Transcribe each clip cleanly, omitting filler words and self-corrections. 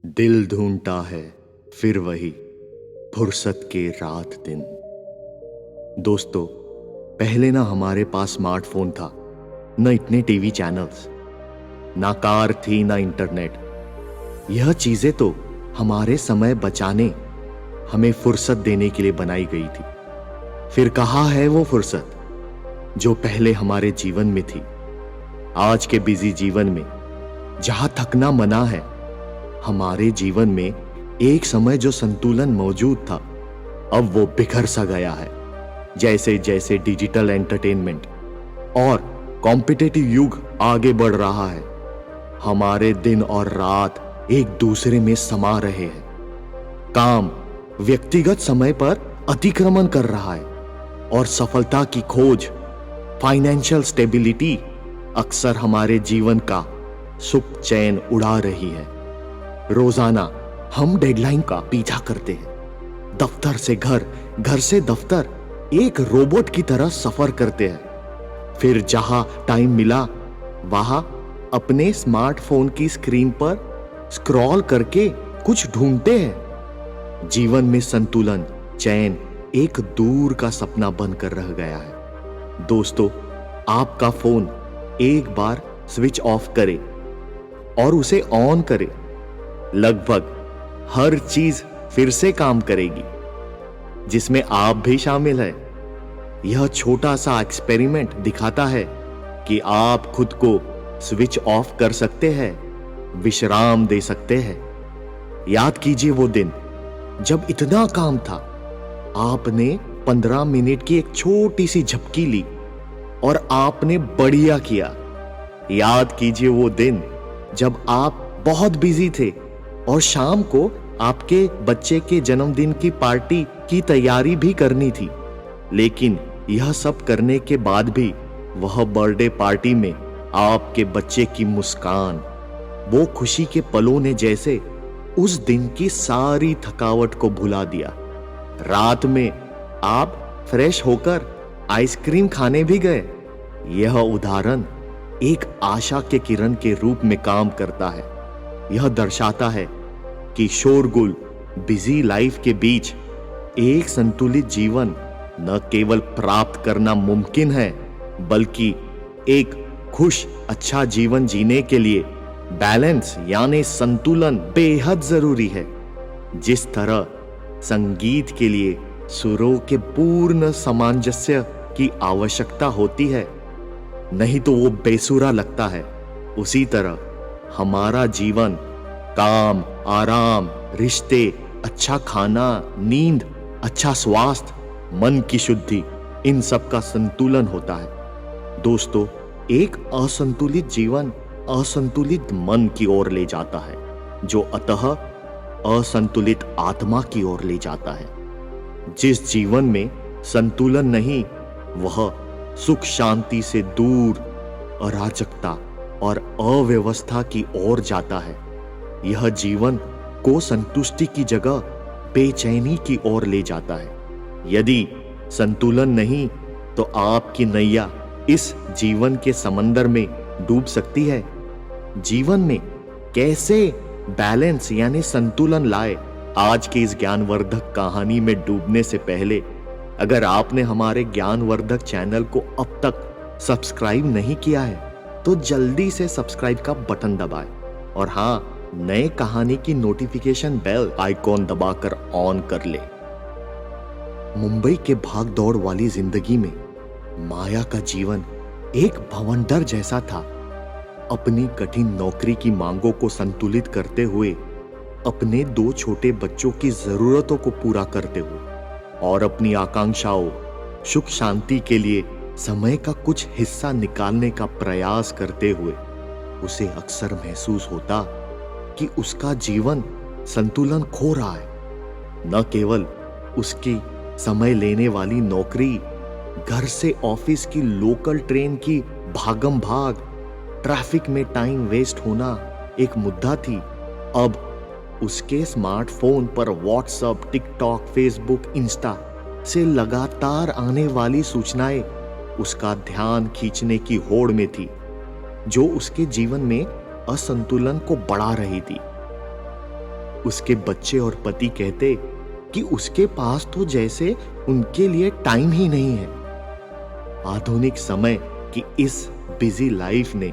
दिल ढूंढता है फिर वही फुर्सत के रात दिन। दोस्तों, पहले ना हमारे पास स्मार्टफोन था, न इतने टीवी चैनल्स, ना कार थी, ना इंटरनेट। यह चीजें तो हमारे समय बचाने, हमें फुर्सत देने के लिए बनाई गई थी। फिर कहाँ है वो फुर्सत जो पहले हमारे जीवन में थी? आज के बिजी जीवन में जहां थकना मना है, हमारे जीवन में एक समय जो संतुलन मौजूद था, अब वो बिखर सा गया है। जैसे जैसे डिजिटल एंटरटेनमेंट और कॉम्पिटिटिव युग आगे बढ़ रहा है, हमारे दिन और रात एक दूसरे में समा रहे हैं। काम व्यक्तिगत समय पर अतिक्रमण कर रहा है और सफलता की खोज, फाइनेंशियल स्टेबिलिटी अक्सर हमारे जीवन का सुख चैन उड़ा रही है। रोजाना हम डेडलाइन का पीछा करते हैं, दफ्तर से घर, घर से दफ्तर, एक रोबोट की तरह सफर करते हैं। फिर जहां टाइम मिला वहां अपने स्मार्टफोन की स्क्रीन पर स्क्रॉल करके कुछ ढूंढते हैं। जीवन में संतुलन, चैन एक दूर का सपना बनकर रह गया है। दोस्तों, आपका फोन एक बार स्विच ऑफ करे और उसे ऑन करे, लगभग हर चीज फिर से काम करेगी, जिसमें आप भी शामिल है। यह छोटा सा एक्सपेरिमेंट दिखाता है कि आप खुद को स्विच ऑफ कर सकते हैं, विश्राम दे सकते हैं। याद कीजिए वो दिन जब इतना काम था, आपने 15 मिनट की एक छोटी सी झपकी ली और आपने बढ़िया किया। याद कीजिए वो दिन जब आप बहुत बिजी थे और शाम को आपके बच्चे के जन्मदिन की पार्टी की तैयारी भी करनी थी, लेकिन यह सब करने के बाद भी वह बर्थडे पार्टी में आपके बच्चे की मुस्कान, वो खुशी के पलों ने जैसे उस दिन की सारी थकावट को भुला दिया। रात में आप फ्रेश होकर आइसक्रीम खाने भी गए। यह उदाहरण एक आशा के किरण के रूप में काम करता है। यह दर्शाता है कि शोरगुल बिजी लाइफ के बीच एक संतुलित जीवन न केवल प्राप्त करना मुमकिन है, बल्कि एक खुश अच्छा जीवन जीने के लिए बैलेंस यानी संतुलन बेहद जरूरी है। जिस तरह संगीत के लिए सुरों के पूर्ण सामंजस्य की आवश्यकता होती है, नहीं तो वो बेसुरा लगता है, उसी तरह हमारा जीवन काम, आराम, रिश्ते, अच्छा खाना, नींद, अच्छा स्वास्थ्य, मन की शुद्धि, इन सब का संतुलन होता है। दोस्तों, एक असंतुलित जीवन असंतुलित मन की ओर ले जाता है, जो अतः असंतुलित आत्मा की ओर ले जाता है। जिस जीवन में संतुलन नहीं, वह सुख शांति से दूर अराजकता और अव्यवस्था की ओर जाता है। यह जीवन को संतुष्टि की जगह बेचैनी की ओर ले जाता है। यदि संतुलन नहीं, तो आपकी नैया इस जीवन के समंदर में डूब सकती है। जीवन में कैसे बैलेंस यानी संतुलन लाए, आज की इस ज्ञानवर्धक कहानी में डूबने से पहले अगर आपने हमारे ज्ञानवर्धक चैनल को अब तक सब्सक्राइब नहीं किया है, तो जल्दी से सब्सक्राइब का बटन दबाएं और हाँ, नए कहानी की नोटिफिकेशन बेल आइकॉन दबाकर ऑन कर ले। मुंबई के भाग दौड़ वाली जिंदगी में माया का जीवन एक भवंडर जैसा था। अपनी कठिन नौकरी की मांगों को संतुलित करते हुए, अपने 2 छोटे बच्चों की जरूरतों को पूरा करते हुए और अपनी आकांक्षाओं, सुख शांति के लिए समय का कुछ हिस्सा निकालने का प्रयास करते हुए उसे अक्सर महसूस होता कि उसका जीवन संतुलन खो रहा है। न केवल उसकी समय लेने वाली नौकरी, घर से ऑफिस की लोकल ट्रेन की भागम भाग, ट्रैफिक में टाइम वेस्ट होना एक मुद्दा थी। अब उसके स्मार्टफोन पर व्हाट्सएप, टिकटॉक, फेसबुक, इंस्टा से लगातार आने वाली सूचनाएं उसका ध्यान खींचने की होड़ में थी, जो उसके जीवन में असंतुलन को बढ़ा रही थी। उसके बच्चे और पति कहते कि उसके पास तो जैसे उनके लिए टाइम ही नहीं है। आधुनिक समय की इस बिजी लाइफ ने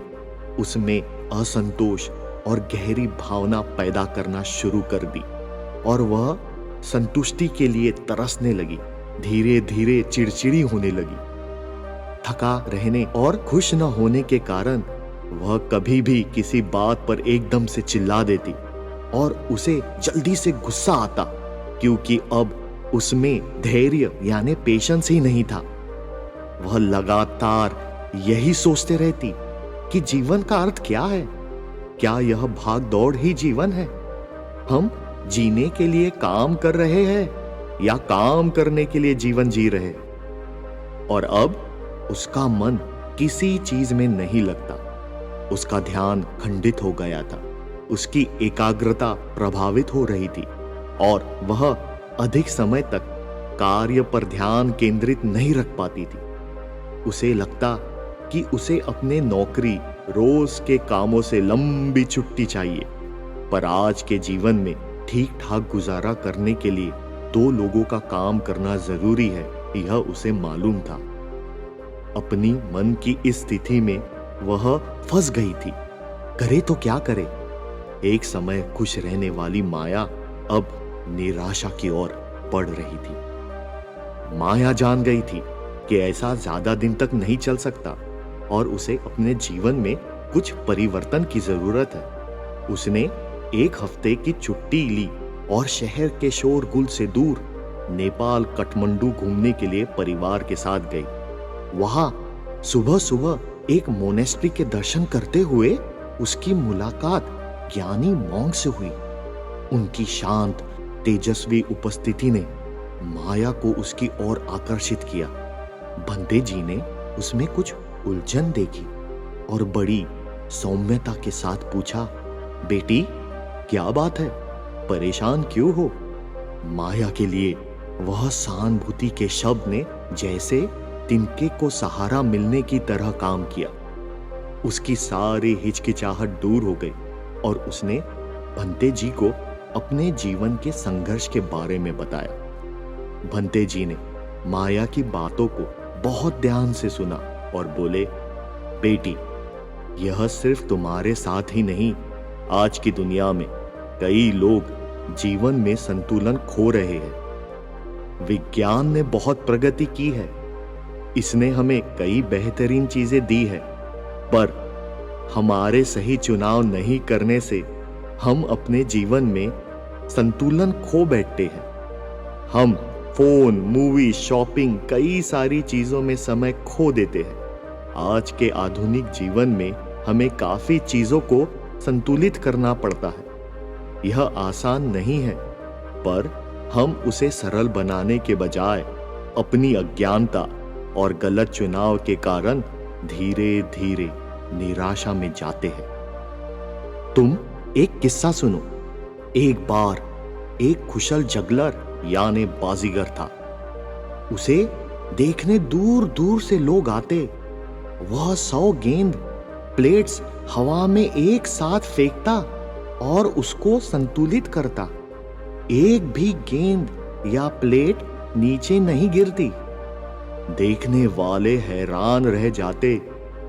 उसमें असंतोष और गहरी भावना पैदा करना शुरू कर दी और वह संतुष्टि के लिए तरसने लगी। धीरे धीरे चिड़चिड़ी होने लगी। थका रहने और खुश न होने के कारण वह कभी भी किसी बात पर एकदम से चिल्ला देती और उसे जल्दी से गुस्सा आता, क्योंकि अब उसमें धैर्य यानी पेशेंस ही नहीं था। वह लगातार यही सोचते रहती कि जीवन का अर्थ क्या है? क्या यह भाग दौड़ ही जीवन है? हम जीने के लिए काम कर रहे हैं या काम करने के लिए जीवन जी रहे? और अब उसका मन किसी चीज में नहीं लगता। उसका ध्यान खंडित हो गया था। उसकी एकाग्रता प्रभावित हो रही थी और वह अधिक समय तक कार्य पर ध्यान केंद्रित नहीं रख पाती थी। उसे लगता कि उसे अपने नौकरी, रोज के कामों से लंबी छुट्टी चाहिए, पर आज के जीवन में ठीक ठाक गुजारा करने के लिए 2 लोगों का काम करना जरूरी है, यह उसे मालूम था। अपनी मन की इस स्थिति में वह फंस गई थी। करे तो क्या करे? एक समय खुश रहने वाली माया अब निराशा की ओर बढ़ रही थी। माया जान गई थी कि ऐसा ज्यादा दिन तक नहीं चल सकता और उसे अपने जीवन में कुछ परिवर्तन की जरूरत है। उसने 1 हफ्ते की छुट्टी ली और शहर के शोरगुल से दूर नेपाल काठमांडू घूमने के लिए परिवार के साथ गई। वहां सुबह सुबह एक मोनेस्ट्री के दर्शन करते हुए उसकी मुलाकात ज्ञानी मॉन्क से हुई। उनकी शांत तेजस्वी उपस्थिति ने माया को उसकी ओर आकर्षित किया। बंदे जी ने उसमें कुछ उलझन देखी और बड़ी सौम्यता के साथ पूछा, बेटी क्या बात है, परेशान क्यों हो? माया के लिए वह सहानुभूति के शब्द ने जैसे तिनके को सहारा मिलने की तरह काम किया। उसकी सारी हिचकिचाहट दूर हो गई और उसने भंते जी को अपने जीवन के संघर्ष के बारे में बताया। भंते जी ने माया की बातों को बहुत ध्यान से सुना और बोले, बेटी यह सिर्फ तुम्हारे साथ ही नहीं, आज की दुनिया में कई लोग जीवन में संतुलन खो रहे हैं। विज्ञान ने बहुत प्रगति की है, इसने हमें कई बेहतरीन चीजें दी है, पर हमारे सही चुनाव नहीं करने से हम अपने जीवन में संतुलन खो बैठते हैं। हम फोन, मूवी, शॉपिंग, कई सारी चीजों में समय खो देते हैं। आज के आधुनिक जीवन में हमें काफी चीजों को संतुलित करना पड़ता है। यह आसान नहीं है, पर हम उसे सरल बनाने के बजाय अपनी अज्ञानता और गलत चुनाव के कारण धीरे धीरे निराशा में जाते हैं। तुम एक किस्सा सुनो। एक बार एक कुशल जगलर यानी बाजीगर था। उसे देखने दूर दूर से लोग आते। वह 100 गेंद प्लेट्स हवा में एक साथ फेंकता और उसको संतुलित करता। एक भी गेंद या प्लेट नीचे नहीं गिरती। देखने वाले हैरान रह जाते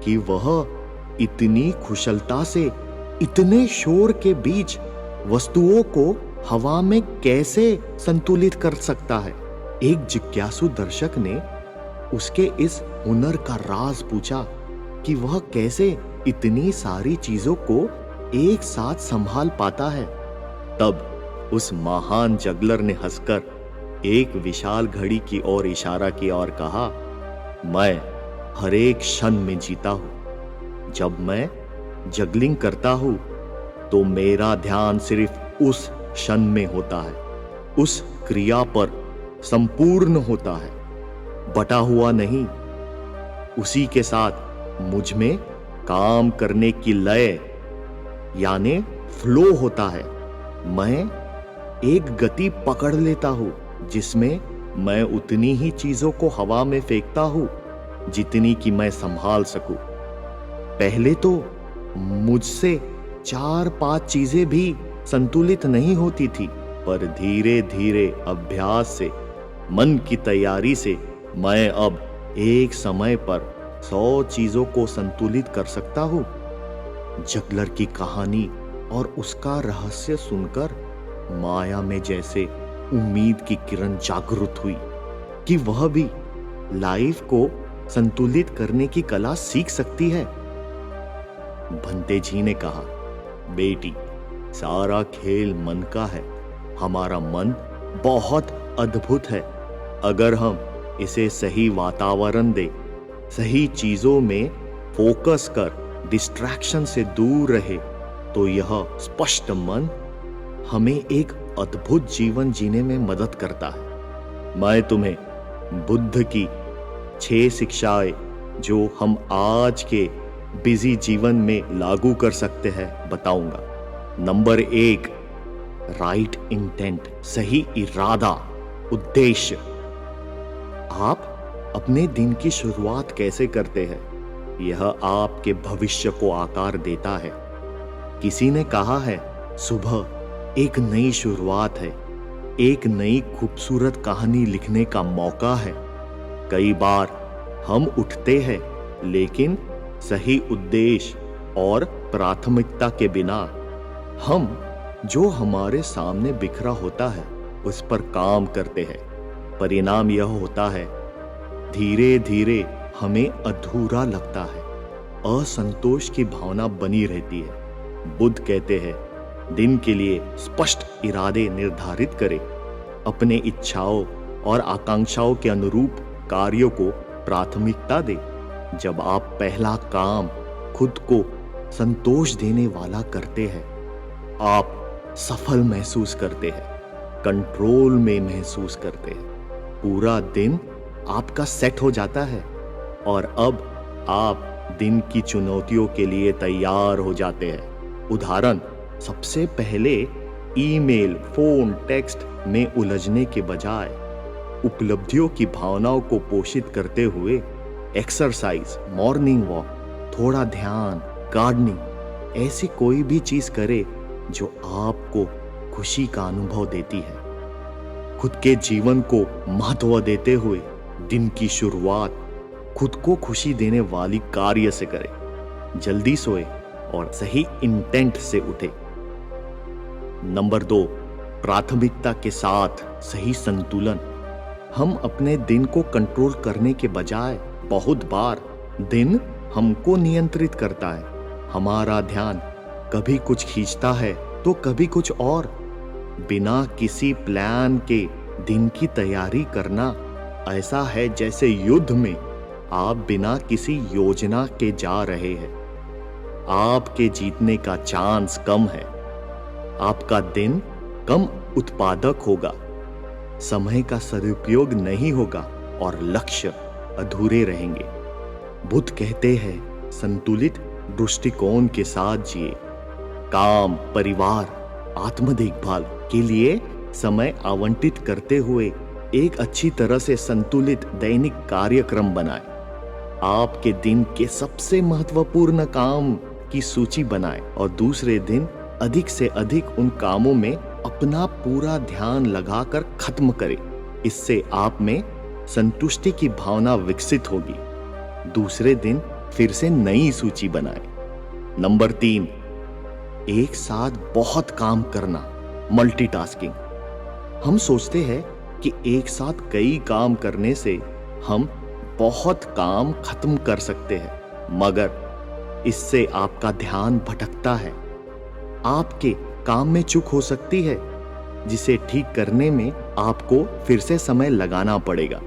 कि वह इतनी कुशलता से इतने शोर के बीच वस्तुओं को हवा में कैसे संतुलित कर सकता है। एक जिज्ञासु दर्शक ने उसके इस हुनर का राज पूछा कि वह कैसे इतनी सारी चीजों को एक साथ संभाल पाता है। तब उस महान जगलर ने हंसकर एक विशाल घड़ी की ओर इशारा किया और कहा, मैं हर एक क्षण में जीता हूं। जब मैं जगलिंग करता हूं तो मेरा ध्यान सिर्फ उस क्षण में होता है, उस क्रिया पर संपूर्ण होता है, बटा हुआ नहीं। उसी के साथ मुझ में काम करने की लय यानी फ्लो होता है। मैं एक गति पकड़ लेता हूं जिसमें मैं उतनी ही चीजों को हवा में फेंकता हूं जितनी कि मैं संभाल सकूं। पहले तो मुझसे 4-5 चीजें भी संतुलित नहीं होती थी, पर धीरे धीरे अभ्यास से, मन की तैयारी से मैं अब एक समय पर 100 चीजों को संतुलित कर सकता हूं। जगलर की कहानी और उसका रहस्य सुनकर माया में जैसे उम्मीद की किरण जागृत हुई कि वह भी लाइफ को संतुलित करने की कला सीख सकती है। भंते जी ने कहा, बेटी, सारा खेल मन का है। हमारा मन बहुत अद्भुत है। अगर हम इसे सही वातावरण दे, सही चीजों में फोकस कर, डिस्ट्रैक्शन से दूर रहे, तो यह स्पष्ट मन हमें एक अद्भुत जीवन जीने में मदद करता है। मैं तुम्हें बुद्ध की 6 शिक्षाएं जो हम आज के बिजी जीवन में लागू कर सकते हैं बताऊंगा। नंबर 1, राइट इंटेंट, सही इरादा, उद्देश्य। आप अपने दिन की शुरुआत कैसे करते हैं, यह आपके भविष्य को आकार देता है। किसी ने कहा है, सुबह एक नई शुरुआत है, एक नई खूबसूरत कहानी लिखने का मौका है। कई बार हम उठते हैं, लेकिन सही उद्देश्य और प्राथमिकता के बिना हम जो हमारे सामने बिखरा होता है उस पर काम करते हैं। परिणाम यह होता है, धीरे धीरे हमें अधूरा लगता है, असंतोष की भावना बनी रहती है। बुद्ध कहते हैं, दिन के लिए स्पष्ट इरादे निर्धारित करें, अपने इच्छाओं और आकांक्षाओं के अनुरूप कार्यों को प्राथमिकता दें। जब आप पहला काम खुद को संतोष देने वाला करते हैं, आप सफल महसूस करते हैं, कंट्रोल में महसूस करते हैं। पूरा दिन आपका सेट हो जाता है और अब आप दिन की चुनौतियों के लिए तैयार हो जाते हैं। उदाहरण, सबसे पहले ईमेल, फोन, टेक्स्ट में उलझने के बजाय उपलब्धियों की भावनाओं को पोषित करते हुए एक्सरसाइज, मॉर्निंग वॉक, थोड़ा ध्यान, गार्डनिंग, ऐसी कोई भी चीज करे जो आपको खुशी का अनुभव देती है। खुद के जीवन को महत्व देते हुए दिन की शुरुआत खुद को खुशी देने वाली कार्य से करें। जल्दी सोए और सही इंटेंट से उठे। नंबर 2, प्राथमिकता के साथ सही संतुलन। हम अपने दिन को कंट्रोल करने के बजाय बहुत बार दिन हमको नियंत्रित करता है। हमारा ध्यान कभी कुछ खींचता है तो कभी कुछ और। बिना किसी प्लान के दिन की तैयारी करना ऐसा है जैसे युद्ध में आप बिना किसी योजना के जा रहे हैं। आपके जीतने का चांस कम है। आपका दिन कम उत्पादक होगा, समय का सदुपयोग नहीं होगा और लक्ष्य अधूरे रहेंगे। बुद्ध कहते हैं, संतुलित दृष्टिकोण के साथ जिए। काम, परिवार, आत्म देखभाल के लिए समय आवंटित करते हुए एक अच्छी तरह से संतुलित दैनिक कार्यक्रम बनाएं। आपके दिन के सबसे महत्वपूर्ण काम की सूची बनाएं और दूसरे दिन अधिक से अधिक उन कामों में अपना पूरा ध्यान लगाकर खत्म करें। इससे आप में संतुष्टि की भावना विकसित होगी। दूसरे दिन फिर से नई सूची बनाएं। नंबर 3, एक साथ बहुत काम करना, मल्टीटास्किंग। हम सोचते हैं कि एक साथ कई काम करने से हम बहुत काम खत्म कर सकते हैं, मगर इससे आपका ध्यान भटकता है। आपके काम में चूक हो सकती है, जिसे ठीक करने में आपको फिर से समय लगाना पड़ेगा।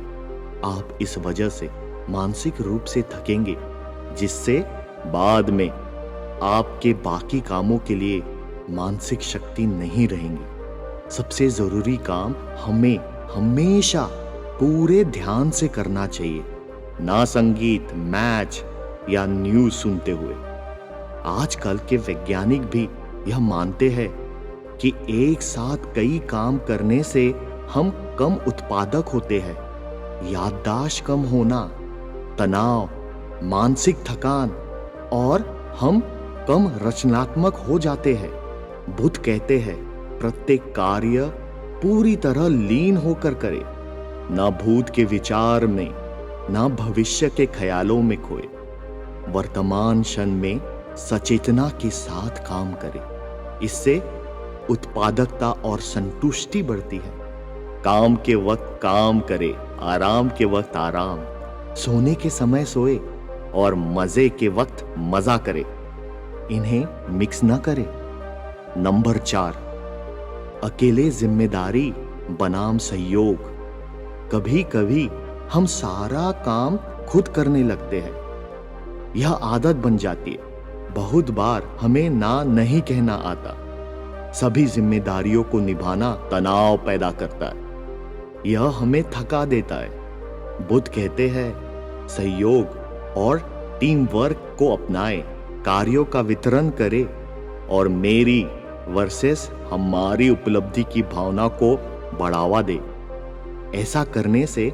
आप इस वजह से मानसिक रूप से थकेंगे, जिससे बाद में आपके बाकी कामों के लिए मानसिक शक्ति नहीं रहेंगी। सबसे जरूरी काम हमें हमेशा पूरे ध्यान से करना चाहिए, ना संगीत, मैच या न्यूज सुनते हुए। आजकल के वैज्ञानिक भी यह मानते हैं कि एक साथ कई काम करने से हम कम उत्पादक होते हैं। याददाश्त कम होना, तनाव, मानसिक थकान और हम कम रचनात्मक हो जाते हैं। बुद्ध कहते हैं प्रत्येक कार्य पूरी तरह लीन होकर करे, ना भूत के विचार में, ना भविष्य के ख्यालों में खोए। वर्तमान क्षण में सचेतना के साथ काम करे। इससे उत्पादकता और संतुष्टि बढ़ती है। काम के वक्त काम करे, आराम के वक्त आराम, सोने के समय सोए और मजे के वक्त मजा करे। इन्हें मिक्स ना करे। नंबर 4, अकेले जिम्मेदारी बनाम सहयोग। कभी कभी हम सारा काम खुद करने लगते हैं। यह आदत बन जाती है। बहुत बार हमें ना नहीं कहना आता। सभी जिम्मेदारियों को निभाना तनाव पैदा करता है। यह हमें थका देता है। बुद्ध कहते हैं सहयोग और टीम वर्क को अपनाएं, कार्यों का वितरण करें और मेरी वर्सेस हमारी उपलब्धि की भावना को बढ़ावा दें। ऐसा करने से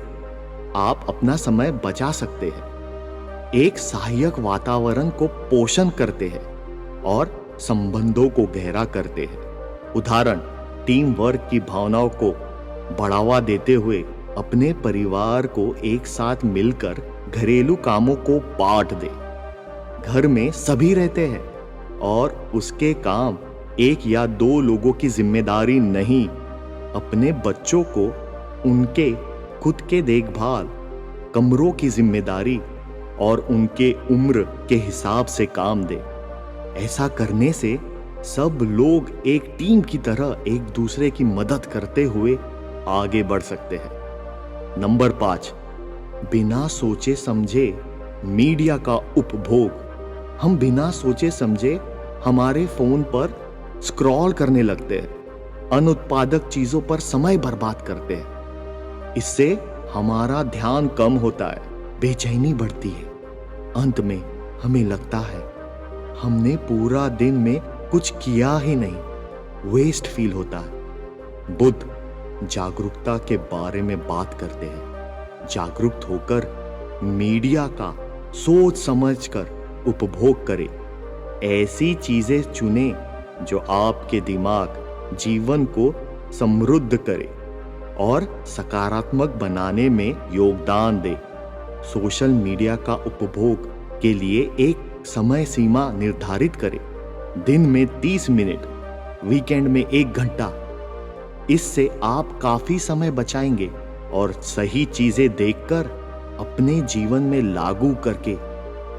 आप अपना समय बचा सकते हैं, एक सहायक वातावरण को पोषण करते हैं और संबंधों को गहरा करते हैं। उदाहरण, टीम वर्क की भावनाओं को बढ़ावा देते हुए अपने परिवार को एक साथ मिलकर घरेलू कामों को बांट दे। घर में सभी रहते हैं और उसके काम एक या 2 लोगों की जिम्मेदारी नहीं। अपने बच्चों को उनके खुद के देखभाल, कमरों की जिम्मेदारी और उनके उम्र के हिसाब से काम दे। ऐसा करने से सब लोग एक टीम की तरह एक दूसरे की मदद करते हुए आगे बढ़ सकते हैं। नंबर 5, बिना सोचे समझे मीडिया का उपभोग। हम बिना सोचे समझे हमारे फोन पर स्क्रॉल करने लगते हैं, अनुत्पादक चीजों पर समय बर्बाद करते हैं। इससे हमारा ध्यान कम होता है, बेचैनी बढ़ती है। अंत में हमें लगता है हमने पूरा दिन में कुछ किया ही नहीं, वेस्ट फील होता है। बुद्ध जागरूकता के बारे में बात करते हैं। जागरूक होकर मीडिया का सोच समझकर उपभोग करें। ऐसी चीजें चुने जो आपके दिमाग, जीवन को समृद्ध करे और सकारात्मक बनाने में योगदान दे। सोशल मीडिया का उपभोग के लिए एक समय सीमा निर्धारित करें। दिन में 30 मिनट, वीकेंड में 1 घंटा। इससे आप काफी समय बचाएंगे और सही चीजें देखकर अपने जीवन में लागू करके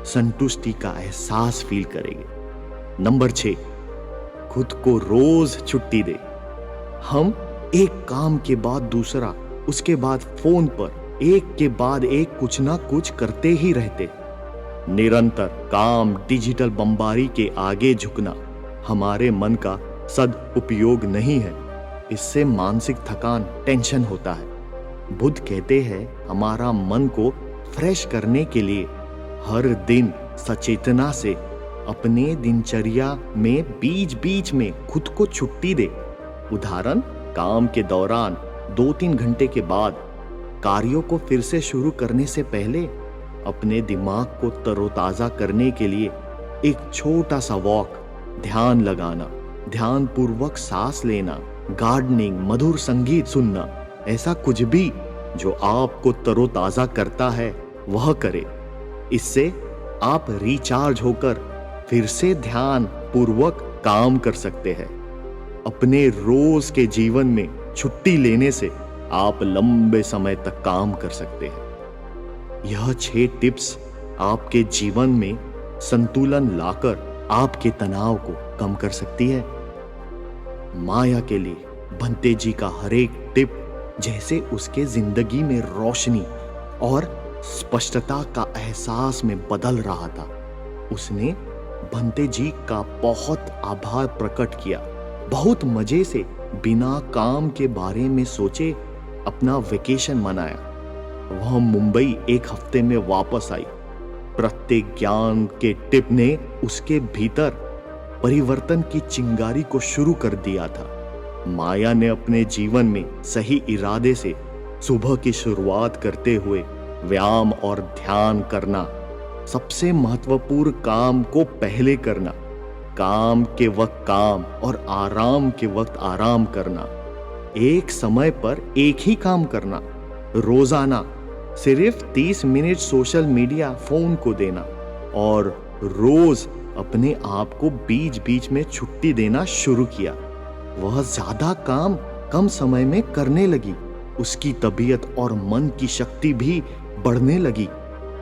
संतुष्टि का एहसास फील करेंगे। नंबर 6, खुद को रोज छुट्टी दे। हम एक काम के बाद दूसरा, उसके बाद फोन पर एक के बाद एक कुछ ना कुछ करते ही रहते। निरंतर काम, डिजिटल बमबारी के आगे झुकना हमारे मन का सदुपयोग नहीं है। इससे मानसिक थकान, टेंशन होता है। बुद्ध कहते हैं हमारा मन को फ्रेश करने के लिए हर दिन सचेतना से अपने दिनचर्या में बीच बीच में खुद को छुट्टी दे। उदाहरण, काम के दौरान 2-3 घंटे के बाद, कार्यों को फिर से शुरू करने से पहले अपने दिमाग को तरोताजा करने के लिए एक छोटा सा वॉक, ध्यान लगाना, ध्यान पूर्वक सांस लेना, गार्डनिंग, मधुर संगीत सुनना, ऐसा कुछ भी जो आपको तरोताजा करता है वह करें। इससे आप रिचार्ज होकर फिर से ध्यान पूर्वक काम कर सकते हैं। अपने रोज के जीवन में छुट्टी लेने से आप लंबे समय तक काम कर सकते हैं। यह 6 टिप्स आपके जीवन में संतुलन लाकर आपके तनाव को कम कर सकती है। माया के लिए बंते जी का हर एक टिप जैसे उसके जिंदगी में रोशनी और स्पष्टता का एहसास में बदल रहा था। उसने बंते जी का बहुत आभार प्रकट किया, बहुत मजे से बिना काम के बारे में सोचे अपना वेकेशन मनाया। वह मुंबई 1 हफ्ते में वापस आई। प्रत्येक ज्ञान के टिप ने उसके भीतर परिवर्तन की चिंगारी को शुरू कर दिया था। माया ने अपने जीवन में सही इरादे से सुबह की शुरुआत करते हुए व्यायाम और ध्यान करना, सबसे महत्वपूर्ण काम को पहले करना, काम के वक्त काम और आराम के वक्त आराम करना, एक समय पर एक ही काम करना, रोजाना सिर्फ 30 मिनट सोशल मीडिया फोन को देना और रोज अपने आप को बीच बीच में छुट्टी देना शुरू किया। वह ज्यादा काम कम समय में करने लगी। उसकी तबीयत और मन की शक्ति भी बढ़ने लगी।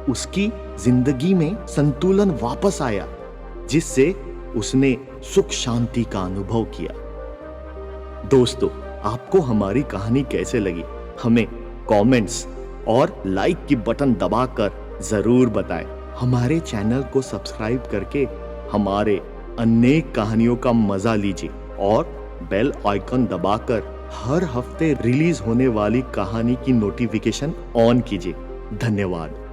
उसकी जिंदगी में संतुलन वापस आया, जिससे उसने सुख शांति का अनुभव किया। दोस्तों, आपको हमारी कहानी कैसे लगी हमें कमेंट्स और लाइक की बटन दबाकर जरूर बताएं। हमारे चैनल को सब्सक्राइब करके हमारे अनेक कहानियों का मजा लीजिए और बेल आइकन दबाकर हर हफ्ते रिलीज होने वाली कहानी की नोटिफिकेशन ऑन कीजिए। धन्यवाद।